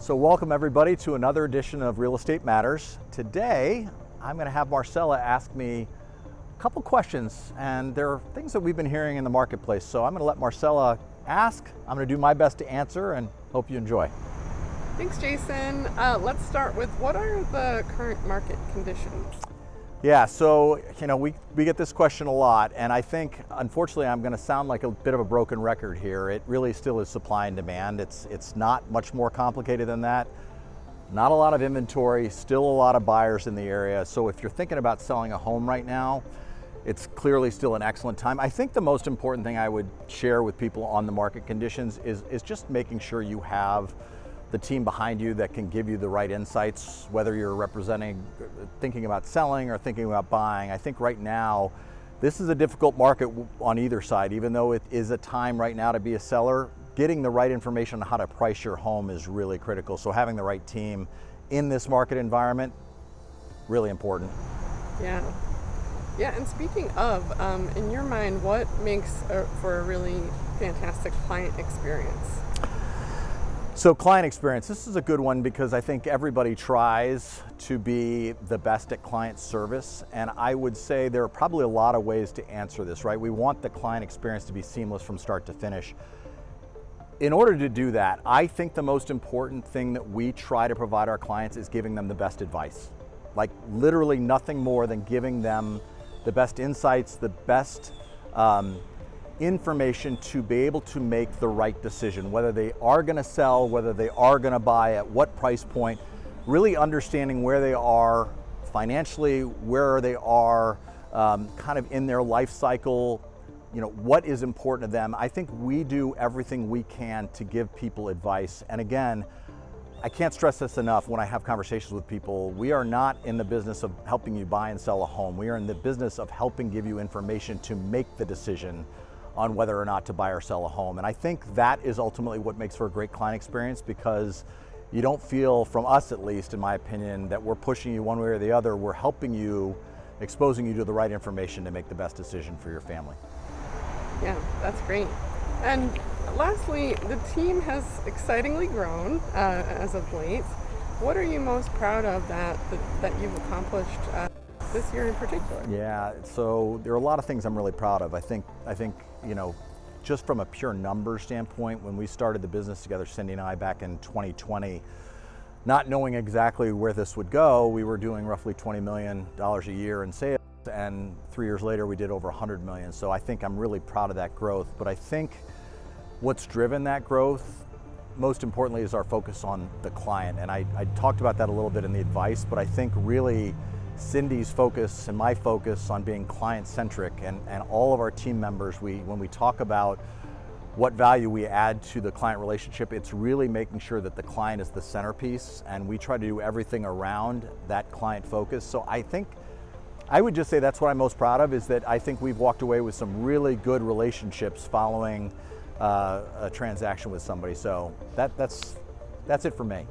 So welcome everybody to another edition of Real Estate Matters. Today, I'm going to have Marcella ask me a couple questions, and there are things that we've been hearing in the marketplace. So I'm going to let Marcella ask. I'm going to do my best to answer and hope you enjoy. Thanks, Jason. Let's start with, what are the current market conditions? Yeah, so we get this question a lot, and I think unfortunately I'm going to sound like a bit of a broken record here. It really still is supply and demand. It's not much more complicated than that. Not a lot of inventory, still a lot of buyers in the area. So if you're thinking about selling a home right now, it's clearly still an excellent time. I think the most important thing I would share with people on the market conditions is just making sure you have the team behind you that can give you the right insights, whether you're thinking about selling or thinking about buying. I think right now, this is a difficult market on either side. Even though it is a time right now to be a seller, getting the right information on how to price your home is really critical. So having the right team in this market environment, really important. Yeah, and speaking of, in your mind, what makes for a really fantastic client experience? So client experience, this is a good one because I think everybody tries to be the best at client service, and I would say there are probably a lot of ways to answer this, right? We want the client experience to be seamless from start to finish. In order to do that, I think the most important thing that we try to provide our clients is giving them the best advice. Like literally nothing more than giving them the best insights, the best information to be able to make the right decision, whether they are going to sell, whether they are going to buy, at what price point, really understanding where they are financially, where they are kind of in their life cycle, what is important to them. I think we do everything we can to give people advice. And again, I can't stress this enough when I have conversations with people. We are not in the business of helping you buy and sell a home. We are in the business of helping give you information to make the decision on whether or not to buy or sell a home. And I think that is ultimately what makes for a great client experience, because you don't feel, from us at least, in my opinion, that we're pushing you one way or the other. We're helping you, exposing you to the right information to make the best decision for your family. Yeah, that's great. And lastly, the team has excitingly grown as of late. What are you most proud of that you've accomplished this year in particular? Yeah, so there are a lot of things I'm really proud of. I think just from a pure number standpoint, when we started the business together, Cindy and I, back in 2020, not knowing exactly where this would go, we were doing roughly $20 million a year in sales, and 3 years later we did over $100 million. So I think I'm really proud of that growth. But I think what's driven that growth, most importantly, is our focus on the client. And I talked about that a little bit in the advice, but I think really Cindy's focus and my focus on being client-centric, and all of our team members, when we talk about what value we add to the client relationship, it's really making sure that the client is the centerpiece, and we try to do everything around that client focus. So I think I would just say that's what I'm most proud of, is that I think we've walked away with some really good relationships following a transaction with somebody. So that's it for me.